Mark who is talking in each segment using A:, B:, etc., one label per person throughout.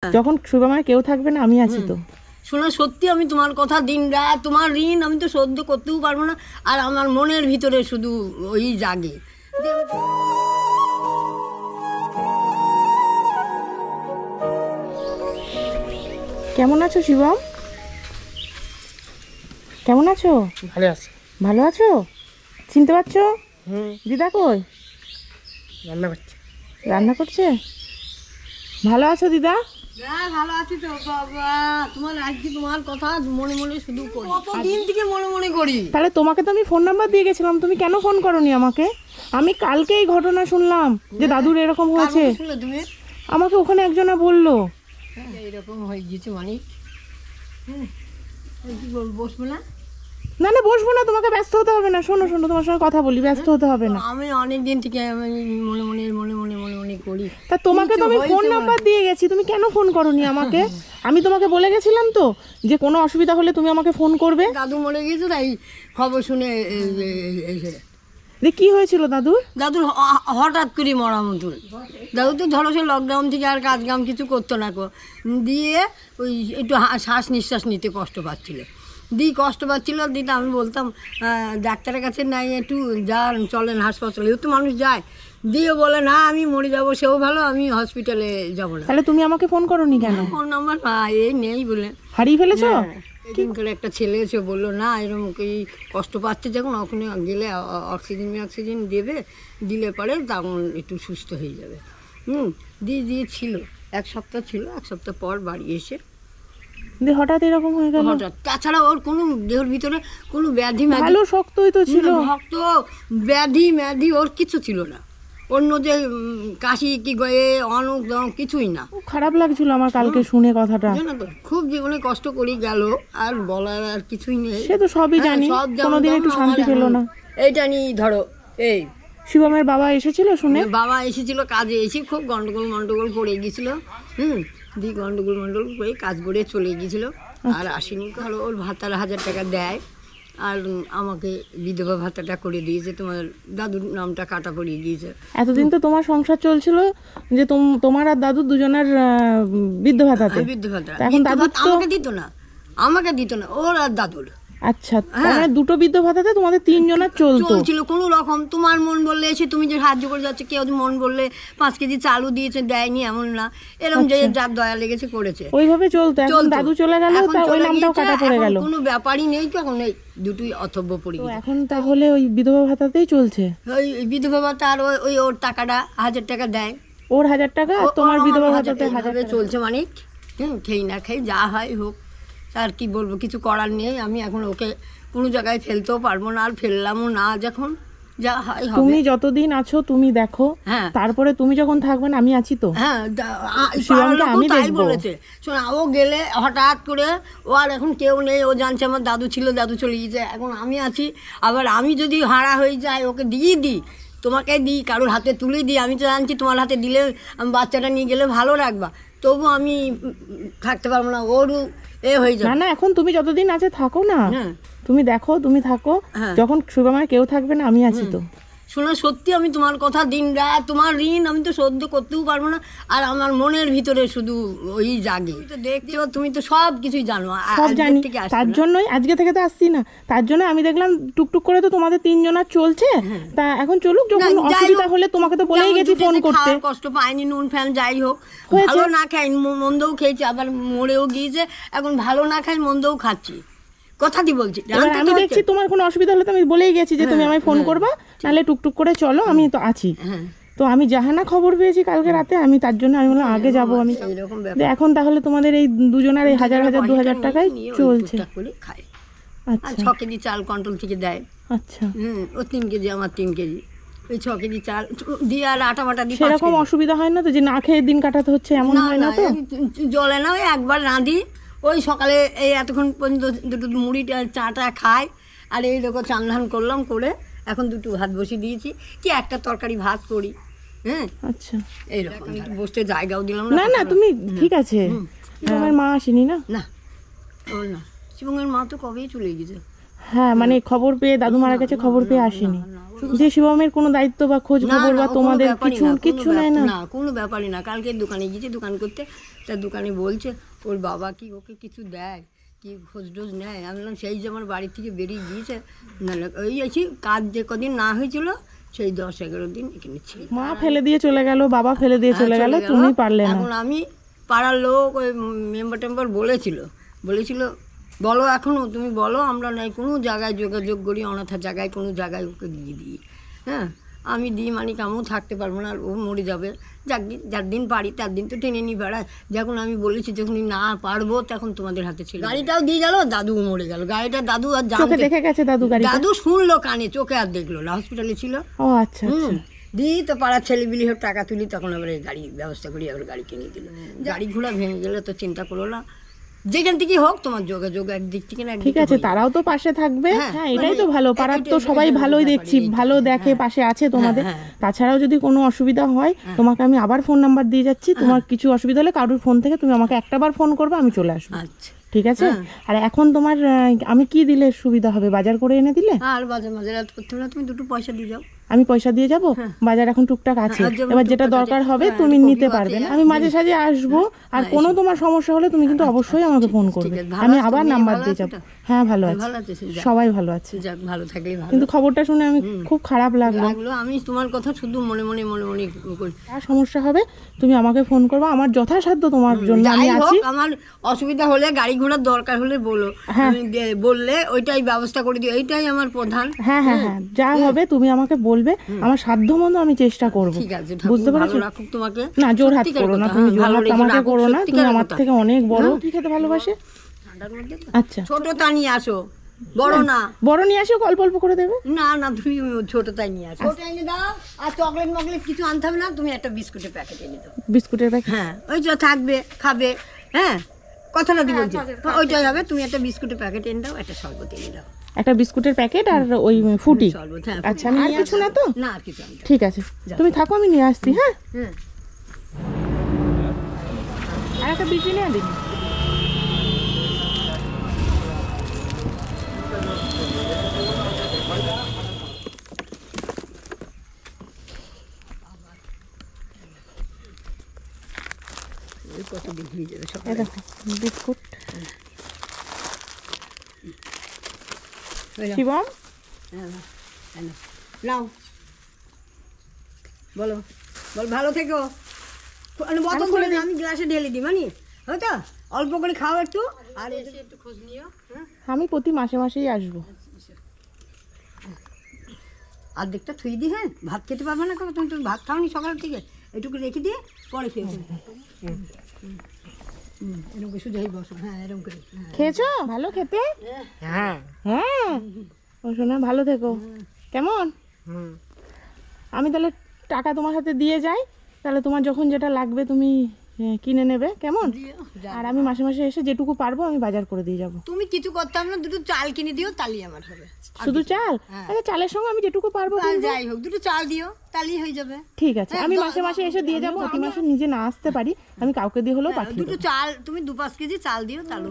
A: যখন শুভমার কেউ থাকবে না আমি আছি তো।
B: শোনো, সত্যি আমি তোমার কথা দিন রাত, তোমার ঋণ আমি তো শোধ করতেও পারবো না। আর আমার মনের ভিতরে শুধু ওই জাগে।
A: কেমন আছো শিবম? কেমন আছো?
B: ভালো আছে।
A: ভালো আছো? চিনতে পারছো? দিদা কই?
B: রান্না করছে।
A: রান্না করছে? ভালো আছো দিদা?
B: হ্যাঁ ভালো আছি তো বাবা। তোমার আজকে তোমার কথা মনে মনে শুধু করি, কতদিন থেকে মনে মনে করি।
A: তাহলে তোমাকে তো আমি ফোন নাম্বার দিয়ে গেছিলাম, তুমি কেন ফোন করোনি আমাকে? আমি কালকে এই ঘটনা শুনলাম যে দাদুর এরকম হয়েছে।
B: তুমি
A: আমাকে ওখানে একজনা বললো
B: এরকম হয়ে গেছে মানে কি বলবো, বসবো না?
A: না না বসবো না, তোমাকে ব্যস্ত হতে হবে না। শোনো শোনো, তোমার সঙ্গে কথা বলি, ব্যস্ত হতে হবে না।
B: আমি অনেক দিন থেকে মনে মনে মনে মনে মনে মনে করি।
A: তা তোমাকে তো আমি ফোন নাম্বার দিয়ে গেছি, তুমি কেন ফোন করোনি আমাকে? আমি তোমাকে বলে গেছিলাম তো যে কোনো অসুবিধা হলে তুমি আমাকে ফোন করবে।
B: দাদু মরে গিয়েছে, তাই খবর শুনে
A: যে কি হয়েছিল দাদুর?
B: দাদুর হঠাৎ করে মরা মতন। দাদু তো ধরো সে লকডাউন থেকে আর কাজ কাম কিছু করতো না কো, দিয়ে ওই একটু শ্বাস নিঃশ্বাস নিতে কষ্ট পাচ্ছিল। কষ্ট পাচ্ছিল দিতে আমি বলতাম ডাক্তারের কাছে নাই, একটু যান চলেন হাসপাতালে, তো মানুষ যায়। দিয়ে বলে না আমি মরে যাবো, সেও ভালো, আমি হসপিটালে যাবো না।
A: তাহলে তুমি আমাকে ফোন করোনি কেন?
B: ফোন নাম্বার এই নেই বলে
A: হারিয়ে ফেলেছো?
B: এদিন করে একটা ছেলে এসে বললো না এরকম এই কষ্ট পাচ্ছে, যখন ওখানে গেলে অক্সিজেন দেবে, দিলে পরে তখন একটু সুস্থ হয়ে যাবে। দিয়েছিল, এক সপ্তাহ ছিল, এক সপ্তাহ পর বাড়ি এসে
A: হঠাৎ এরকম হয়ে গেল।
B: হঠাৎ। তাছাড়া ওর কোনো দেহের ভিতরে কোনো ব্যাধি
A: ভালো শক্তই তো ছিল,
B: ভক্ত ব্যাধি ওর কিছু ছিল না। অন্য যে কাশি কি গয়ে অনেক কিছুই না।
A: খারাপ লাগছিল আমার কালকে শুনে কথাটা।
B: জানো তো, খুব জীবনে কষ্ট করি গেল, আর বলার আর কিছুই নেই।
A: সে তো সবই জানি, কোনোদিন একটু শান্তি পেল না।
B: এইটা নিয়ে ধরো এই
A: শিবমের বাবা এসেছিল শুনে।
B: বাবা এসেছিল কাজে, এসে খুব গন্ডগোল পড়ে গিয়েছিল। দিয়ে গন্ডগোল করে কাজ করে চলে গিয়েছিল, আর আসেনি। ধরো ওর ভাতার 1000 টাকা দেয়, আর আমাকে বিধবা ভাতাটা করে দিয়েছে, তোমার দাদুর নামটা কাটা পড়িয়ে দিয়েছে।
A: এতদিন তো তোমার সংসার চলছিল যে তোমার আর দাদুর দুজনের বৃদ্ধ ভাতাতে।
B: বৃদ্ধ ভাতা
A: এখন দাদু
B: আমাকে দিত না, ওর আর দাদুর।
A: আচ্ছা, মানে দুটো বৃদ্ধ ভাতাতে তোমাদের 3 জনের চলছিল
B: কোনো রকম। তোমার মন বললে এসে তুমি যে সাহায্য করে যাচ্ছে, কেউ মন বললে 5 কেজি চালও দিয়েছে, দেয়নি এমন না, এরকম যে যার দয়া লেগেছে করেছে,
A: ওইভাবে চলতো। এখন দাদু চলে গেল, তা ওই নামটাও কাটা পড়ে গেল।
B: কোনো ব্যাপারই নেই তো, এখন এই দুটোই অথব্য পড়ে গেছে।
A: এখন তাহলে ওই বিধবা ভাতাতেই চলছে।
B: ওই বিধবা ভাতা আর ওই ওর টাকাটা 1000 টাকা দেয়,
A: ওর 1000 টাকা, তোমার বিধবা ভাতাতে 1000 টাকা
B: চলছে। মানে খেই না খেই যা হয় হোক, আর কি বলবো, কিছু করার নেই। আমি এখন ওকে কোনো জায়গায় ফেলতেও পারবো না, আর ফেললামও না। যখন যা হয় হবে।
A: তুমি যতদিন আছো তুমি দেখো, তারপরে তুমি যখন থাকবে না আমি আছি তো।
B: হ্যাঁ,
A: আমি
B: তাই বলেছে। শোনা, ও গেলে হঠাৎ করে, ও আর এখন কেউ নেই। ও জানছে আমার দাদু ছিল, দাদু চলে গিয়েছে, এখন আমি আছি। আবার আমি যদি হারা হয়ে যাই, ওকে দিয়ে দিই, তোমাকে দিই, কারোর হাতে তুলে দিই, আমি তো জানছি তোমার হাতে দিলে আমি বাচ্চাটা নিয়ে গেলে ভালো রাখবা, তবু আমি থাকতে পারবো না, ওরও হয়ে যাবে।
A: না না, এখন তুমি যতদিন আছে থাকো না, তুমি দেখো, তুমি থাকো। যখন শুভমার কেউ থাকবে না আমি আছি তো।
B: শোনো, সত্যি আমি তোমার কথা দিন রাত, তোমার ঋণ আমি তো শোধ করতেও পারবো না। আর আমার মনের ভিতরে শুধু ওই জাগে। দেখছো, তুমি তো সব কিছুই জানো।
A: সব জানি, তার জন্যই আজকে থেকে তো আসছি না। তার জন্য আমি দেখলাম টুকটুক করে তো তোমাদের 3 জনের চলছে, তা এখন চলুক। যখন অসুবিধা হলে তোমাকে তো বলেই গেছি ফোন করতে।
B: কষ্ট পাইনি, নুন ফ্যান যাই হোক, ভালো না খাই মন্দও খেয়েছি, আবার মরেও গিয়েছে। এখন ভালো না খাই মন্দও খাচ্ছি, কথা দি বলছি।
A: আমি দেখছি তোমার কোনো অসুবিধা হলে তো আমি বলেই গেছি যে তুমি আমায় ফোন করবা, নাহলে টুকটুক করে চলো, আমি তো আছি। তো আমি জাহানা খবর পেয়েছি কালকে রাতে, আমি তার জন্য আমি বললাম আগে যাবো আমি। এখন তাহলে তোমাদের এই দুজনের এই 1000 2000 টাকায় চলছে।
B: আচ্ছা, 6 কেজি চাল কন্ট্রোল থেকে দেয়।
A: আচ্ছা,
B: ও 3 কেজি, আমার 3 কেজি, ওই 6 কেজি চাল দিয়ে আর আটা মাটা দিয়ে।
A: সেরকম অসুবিধা হয় না তো যে না খেয়ে দিন কাটাতে হচ্ছে, এমন হয় না তো?
B: জলে না, ওই একবার রাঁধি, ওই সকালে এই এতক্ষণ পর্যন্ত দুটো মুড়িটা চাটা খাই, আর এই দেখো চান ধান করলাম, করে এখন 2টো ভাত বসিয়ে দিয়েছি, কি একটা তরকারি ভাত করি।
A: আচ্ছা,
B: এইরকম বসতে জায়গাও দিলাম
A: না। না তুমি ঠিক আছে। আমার মা আসেনি না?
B: না, ওর না, শিবঙ্গের মা তো কবেই চলে গেছে।
A: হ্যাঁ মানে খবর পেয়ে দাদু মারা গেছে খবর পেয়ে আসেনি, যে শিবমের কোনো দায়িত্ব বা খোঁজ খবর বা তোমাদের কিছু নেয় না?
B: না কোনো ব্যাপারই না। কালকে দোকানে গিয়েছে দোকান করতে, তার দোকানে বলছে ওর বাবা কি ওকে কিছু দেয় কি খোঁজ টোজ নেয়। আমি বললাম সেই যে আমার বাড়ি থেকে বেরিয়ে গিয়েছে, নাহলে ওই আছি কাজ যে কদিন না হয়েছিল সেই 10-11 দিন এখানে ছিল।
A: মা ফেলে দিয়ে চলে গেল, বাবা ফেলে দিয়ে চলে গেল, তুমি পারলে না।
B: এখন আমি পাড়ার লোক ওই মেম্বার টেম্বার বলেছিল বলো এখনও তুমি বলো, আমরা নাই কোনো জায়গায় যোগাযোগ করি, অনাথা জায়গায় কোনো জায়গায় ওকে দিয়ে দিই। হ্যাঁ আমি দিই মানে আমিও থাকতে পারবো না, আর ও মরে যাবে। যার দিন পারি তার দিন তো টেনে নিয়ে বেড়ায়। যখন আমি বলেছি যখন না পারবো তখন তোমাদের হাতে ছিল। গাড়িটাও দিয়ে গেল, দাদু মরে গেল। গাড়িটা দাদু আর
A: চোখে দেখে গেছে দাদু গাড়ি?
B: দাদু শুনলো কানে, চোখে আর দেখলো না, হসপিটালে ছিল।
A: ও আচ্ছা।
B: দিই তো পাড়ার ছেলেবিলি হোক টাকা তুলি, তখন আবার এই গাড়ি ব্যবস্থা করি, আবার গাড়ি কিনে দিল। গাড়ি ঘোড়া ভেঙে গেলে তো চিন্তা করো না, যেখান থেকে হোক তোমার যোগাযোগ একদিক থেকে না।
A: ঠিক আছে, তারাও তো পাশে থাকবে। হ্যাঁ এটাই তো ভালো, পাড়ার তো সবাই ভালোই দেখছি, ভালো দেখে পাশে আছে তোমাদের। তাছাড়াও যদি কোনো অসুবিধা হয় তোমাকে আমি আবার ফোন নাম্বার দিয়ে যাচ্ছি, তোমার কিছু অসুবিধা হলে কারোর ফোন থেকে তুমি আমাকে একটাবার ফোন করবে, আমি চলে আসবো।
B: আচ্ছা
A: ঠিক আছে। আর এখন তোমার আমি কি দিলে সুবিধা হবে? বাজার করে এনে দিলে?
B: আর বাজার মাঝে রাত করতে হবে না, তুমি 2 পয়সা দিয়ে যাও।
A: আমি পয়সা দিয়ে যাব? বাজার এখন টুকটাক আছে, এবার যেটা দরকার হবে তুমি নিতে পারবে। আমি মাঝে সাঝে আসবো, আর কোনো তোমার সমস্যা হলে তুমি কিন্তু অবশ্যই আমাকে ফোন করবে, আমি আবার নাম্বার দিয়ে যাবো। হ্যাঁ ভালো আছে, সবাই ভালো আছে।
B: ভালো থাকলেই ভালো।
A: কিন্তু খবরটা শুনে আমি খুব খারাপ লাগলো।
B: আমি তোমার কথা শুধু মনে মনে করি।
A: আর সমস্যা হবে তুমি আমাকে ফোন করবে, আমার যথাসাধ্য তোমার জন্য আমি আছি।
B: আমার অসুবিধা হলে গাড়ি ঘোড়ার দরকার হলে বলো, আমি বললে ওইটাই ব্যবস্থা করে দিও, এইটাই আমার প্রধান।
A: হ্যাঁ হ্যাঁ হ্যাঁ, যা হবে তুমি আমাকে বলবে, আমার সাধ্য মতো আমি চেষ্টা করব।
B: ঠিক আছে,
A: বুঝতে পেরেছো?
B: রাখুক তোমাকে।
A: না জোর হাত করো না, তুমি জোর হাত আমাকে করো না, তুমি আমার থেকে অনেক বড়। কি খেতে ভালোবাসে?
B: ঠান্ডার মধ্যে
A: আচ্ছা
B: ছোট তা নিয়ে আসো, বড় না।
A: বড় নিয়ে আসো, অল্প অল্প করে দেবে।
B: না না তুমি ছোট তাই নিয়ে আসো, ছোট এনে দাও। আর চকলেট মকলেট কিছু আনতে হবে না, তুমি একটা বিস্কুটের প্যাকেট এনে দাও।
A: বিস্কুটের প্যাকেট?
B: হ্যাঁ ওই যে থাকবে খাবে। হ্যাঁ কথাটা দিব, ওইটাই হবে। তুমি একটা বিস্কুটের প্যাকেট এনে দাও, একটা শরবত এনে দাও।
A: একটা বিস্কুটের প্যাকেট আর ওই ফুটি।
B: শরবত, হ্যাঁ।
A: আচ্ছা আমি নিয়ে আসছি না তো?
B: না আর কিছু আনতে।
A: ঠিক আছে তুমি থাকো, আমি নিয়ে আসছি। হ্যাঁ
B: হ্যাঁ
A: আর একটা বিক্রি নিয়ে দিন।
B: কত দিন হয়ে যাবে সব।
A: বিস্কুট। শিবম
B: নাও, বলো ভালো থেকো। বোতল করে আমি গ্লাসে ঢেলে দিই, মানে হয়তো অল্প করে খাও একটু, আর একটু খোঁজ নিও।
A: আমি প্রতি মাসে মাসেই আসবো।
B: অর্ধেকটা থুই দিই। হ্যাঁ ভাত খেতে পারবে না, তুমি তো ভাত খাওনি সকাল থেকে, এটুকু রেখে দিয়ে পরে খেয়ে এরকম শুধু বসো। হ্যাঁ এরকম করে।
A: খেয়েছো? ভালো খেতে?
B: হ্যাঁ
A: হ্যাঁ ও শোনা, ভালো থেকো। কেমন? আমি তাহলে টাকা তোমার হাতে দিয়ে যাই, তাহলে তোমার যখন যেটা লাগবে তুমি কিনে নেবে, কেমন? আর আমি মাসে মাসে এসে যেটুকু পারবো আমি বাজার করে দিয়ে যাবো।
B: তুমি কিছু করতাম না, 2টো চাল কিনে দিও, তাহলেই আমার হবে।
A: শুধু চাল? আচ্ছা চালের সঙ্গে আমি যেটুকু পারবো।
B: যাই হোক 2টো চাল দিও, তাহলেই হয়ে যাবে।
A: ঠিক আছে, আমি মাসে মাসে এসে দিয়ে যাবো। প্রতি মাসে নিজে না আসতে পারি, আমি কাউকে দিয়ে হলেও পাঠিয়ে
B: 2টো চাল, তুমি 2-5 কেজি চাল দিও, তাহলে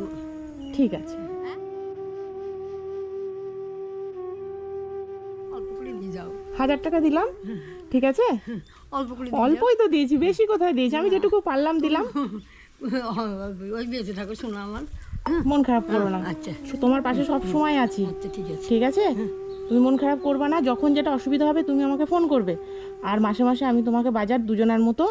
A: ঠিক আছে।
B: অল্প করে নিয়ে যাও।
A: 1000 টাকা দিলাম, ঠিক আছে?
B: অল্প করে
A: অল্পই তো দিয়েছি, বেশি কোথায় দিয়েছি, আমি যেটুকু পারলাম দিলাম।
B: ওই বেঁচে থাকো শোনো আমার।
A: মন খারাপ করো না,
B: আচ্ছা
A: তোমার পাশে সব সময় আছি।
B: আচ্ছা ঠিক আছে।
A: ঠিক আছে, তুমি মন খারাপ করবে না, যখন যেটা অসুবিধা হবে তুমি আমাকে ফোন করবে। আর মাসে মাসে আমি তোমাকে বাজার দুজনের মতো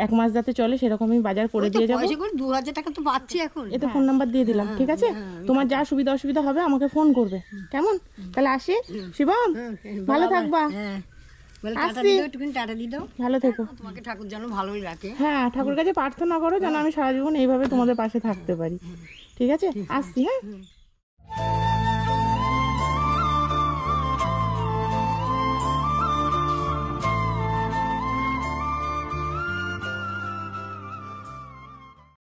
A: 1 মাস যাতে চলে সেরকম আমি বাজার করে দিয়ে যাবো।
B: 2000 টাকা তো পাচ্ছি এখন।
A: এতে ফোন নাম্বার দিয়ে দিলাম, ঠিক আছে? তোমার যা সুবিধা অসুবিধা হবে আমাকে ফোন করবে, কেমন? তাহলে আসি। শিবম ভালো থাকবা।
B: আসছি, একটুখানি টাটা দিয়ে দাও।
A: ভালো থেকো।
B: তোমাকে ঠাকুর যেন ভালোই রাখে।
A: হ্যাঁ ঠাকুর কাছে প্রার্থনা করো যেন আমি সারা জীবন এইভাবে তোমাদের পাশে থাকতে পারি। ঠিক আছে, আসছি। হ্যাঁ।